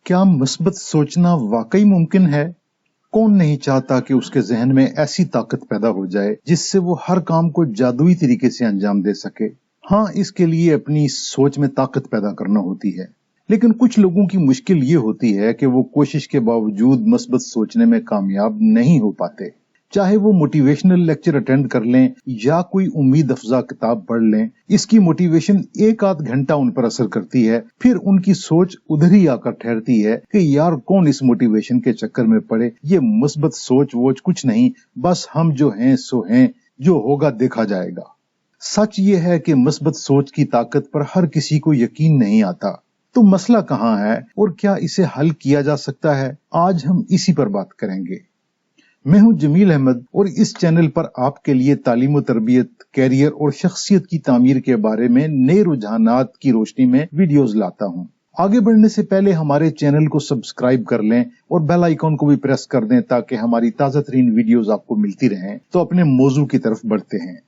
क्या مثبت सोचना वाकई मुमकिन है? कौन नहीं चाहता कि उसके जहन में ऐसी ताकत पैदा हो जाए जिससे वो हर काम को जादुई तरीके से अंजाम दे सके। हाँ, इसके लिए अपनी सोच में ताकत पैदा करना होती है, लेकिन कुछ लोगों की मुश्किल ये होती है कि वो कोशिश के बावजूद مثبت सोचने में कामयाब नहीं हो पाते। चाहे वो मोटिवेशनल लेक्चर अटेंड कर लें या कोई उम्मीद अफजा किताब पढ़ लें, इसकी मोटिवेशन एक आध घंटा उन पर असर करती है, फिर उनकी सोच उधर ही आकर ठहरती है कि यार कौन इस मोटिवेशन के चक्कर में पड़े, ये مثبت सोच वोच कुछ नहीं, बस हम जो हैं सो हैं, जो होगा देखा जाएगा। सच ये है कि مثبت सोच की ताकत पर हर किसी को यकीन नहीं आता। तो मसला कहाँ है और क्या इसे हल किया जा सकता है? आज हम इसी पर बात करेंगे। मैं हूं जमील अहमद और इस चैनल पर आपके लिए तालीम और तरबियत, कैरियर और शख्सियत की तामीर के बारे में नए रुझानात की रोशनी में वीडियोस लाता हूं। आगे बढ़ने से पहले हमारे चैनल को सब्सक्राइब कर लें और बेल आइकॉन को भी प्रेस कर दें ताकि हमारी ताज़ा तरीन वीडियोस आपको मिलती रहें। तो अपने मौजू की तरफ बढ़ते हैं।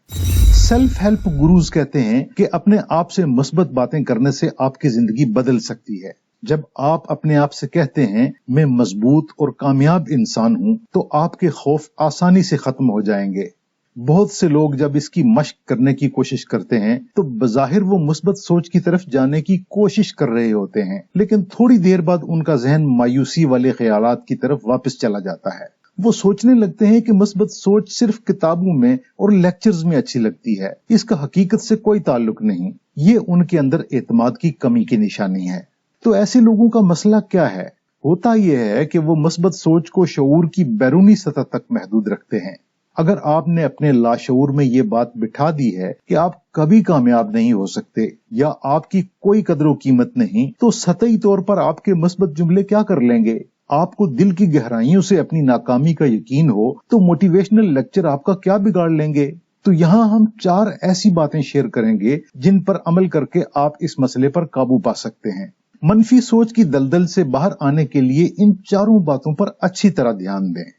सेल्फ हेल्प गुरुज कहते हैं कि अपने आप से مثبت बातें करने से आपकी जिंदगी बदल सकती है। जब आप अपने आप से कहते हैं मैं मजबूत और कामयाब इंसान हूं, तो आपके खौफ आसानी से खत्म हो जाएंगे। बहुत से लोग जब इसकी मश्क करने की कोशिश करते हैं तो बज़ाहिर वो مثبت सोच की तरफ जाने की कोशिश कर रहे होते हैं, लेकिन थोड़ी देर बाद उनका जहन मायूसी वाले ख्यालात की तरफ वापस चला जाता है। वो सोचने लगते हैं कि مثبت सोच सिर्फ किताबों में और लेक्चर्स में अच्छी लगती है, इसका हकीकत से कोई ताल्लुक नहीं। ये उनके अंदर एतमाद की कमी की निशानी है। तो ऐसे लोगों का मसला क्या है? होता यह है कि वो مثبت सोच को शऊर की बैरूनी सतह तक महदूद रखते हैं। अगर आपने अपने लाशऊर में ये बात बिठा दी है कि आप कभी कामयाब नहीं हो सकते या आपकी कोई कदर कीमत नहीं, तो सतही तौर पर आपके مثبت जुमले क्या कर लेंगे? आपको दिल की गहराइयों से अपनी नाकामी का यकीन हो तो मोटिवेशनल लेक्चर आपका क्या बिगाड़ लेंगे? तो यहाँ हम 4 ऐसी बातें शेयर करेंगे जिन पर अमल करके आप इस मसले पर काबू पा सकते हैं। मनफी सोच की दलदल से बाहर आने के लिए इन 4 बातों पर अच्छी तरह ध्यान दें।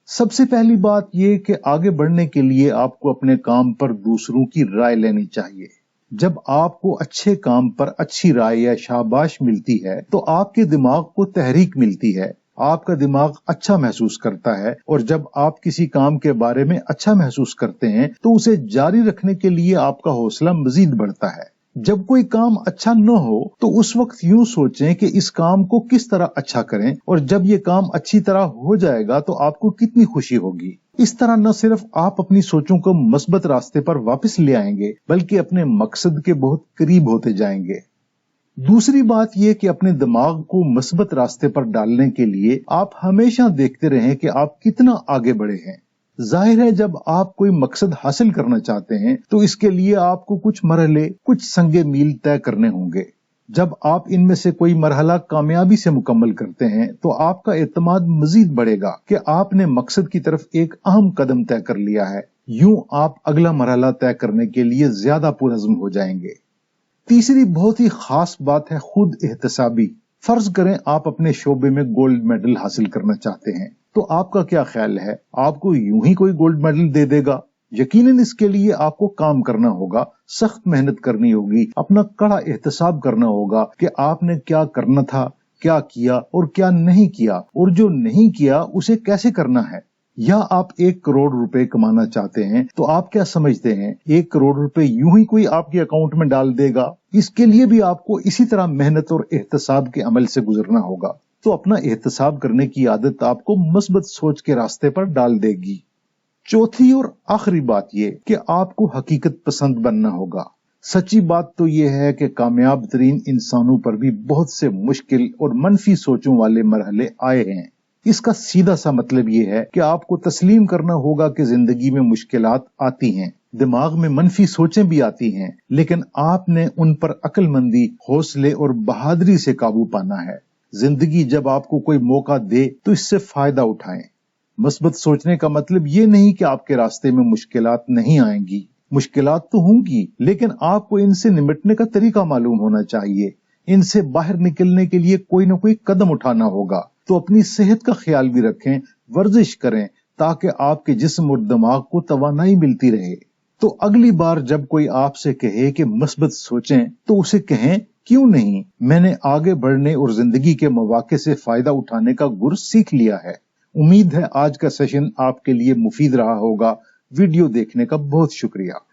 सबसे पहली बात यह कि आगे बढ़ने के लिए आपको अपने काम पर दूसरों की राय लेनी चाहिए। जब आपको अच्छे काम पर अच्छी राय या शाबाश मिलती है तो आपके दिमाग को तहरीक मिलती है, आपका दिमाग अच्छा महसूस करता है, और जब आप किसी काम के बारे में अच्छा महसूस करते हैं तो उसे जारी रखने के लिए आपका हौसला मजीद बढ़ता है। जब कोई काम अच्छा न हो तो उस वक्त यूं सोचें कि इस काम को किस तरह अच्छा करें, और जब ये काम अच्छी तरह हो जाएगा तो आपको कितनी खुशी होगी। इस तरह न सिर्फ आप अपनी सोचों को مثبت रास्ते पर वापस ले आएंगे बल्कि अपने मकसद के बहुत करीब होते जाएंगे। दूसरी बात यह कि अपने दिमाग को مثبت रास्ते पर डालने के लिए आप हमेशा देखते रहें कि आप कितना आगे बढ़े हैं। जाहिर है जब आप कोई मकसद हासिल करना चाहते हैं तो इसके लिए आपको कुछ मरहले, कुछ संगे मील तय करने होंगे। जब आप इनमें से कोई मरहला कामयाबी से मुकम्मल करते हैं तो आपका एतमाद मजीद बढ़ेगा कि आपने मकसद की तरफ एक अहम कदम तय कर लिया है। यूं आप अगला मरहला तय करने के लिए ज्यादा पुरअज़्म हो जाएंगे। तीसरी बहुत ही खास बात है खुद एहतसाबी। फर्ज करें आप अपने शोबे में गोल्ड मेडल हासिल करना चाहते हैं, तो आपका क्या ख्याल है? आपको यूं ही कोई गोल्ड मेडल दे देगा? यकीनन इसके लिए आपको काम करना होगा, सख्त मेहनत करनी होगी, अपना कड़ा एहतसाब करना होगा कि आपने क्या करना था, क्या किया और क्या नहीं किया, और जो नहीं किया उसे कैसे करना है। या आप 1 करोड़ रुपए कमाना चाहते हैं तो आप क्या समझते हैं 1 करोड़ रुपए यूं ही कोई आपके अकाउंट में डाल देगा? इसके लिए भी आपको इसी तरह मेहनत और एहतसाब के अमल से गुजरना होगा। तो अपना एहतसाब करने की आदत आपको مثبت सोच के रास्ते पर डाल देगी। चौथी और आखिरी बात ये कि आपको हकीकत पसंद बनना होगा। सच्ची बात तो ये है कि कामयाब तरीन इंसानों पर भी बहुत से मुश्किल और मनफी सोचों वाले मरहले आए हैं। इसका सीधा सा मतलब ये है कि आपको तस्लीम करना होगा कि जिंदगी में मुश्किलात आती हैं, दिमाग में मनफी सोचें भी आती हैं, लेकिन आपने उन पर अक्लमंदी, हौसले और बहादुरी से काबू पाना है। जिंदगी जब आपको कोई मौका दे तो इससे फायदा उठाएं। مثبت सोचने का मतलब ये नहीं कि आपके रास्ते में मुश्किलात नहीं आएंगी। मुश्किलात तो होंगी, लेकिन आपको इनसे निपटने का तरीका मालूम होना चाहिए। इनसे बाहर निकलने के लिए कोई ना कोई कदम उठाना होगा। तो अपनी सेहत का ख्याल भी रखें, वर्जिश करें ताकि आपके जिस्म और दिमाग को तवानाई मिलती रहे। तो अगली बार जब कोई आपसे कहे कि मस्बत सोचें तो उसे कहें क्यों नहीं, मैंने आगे बढ़ने और जिंदगी के मौके से फायदा उठाने का गुर सीख लिया है। उम्मीद है आज का सेशन आपके लिए मुफीद रहा होगा। वीडियो देखने का बहुत शुक्रिया।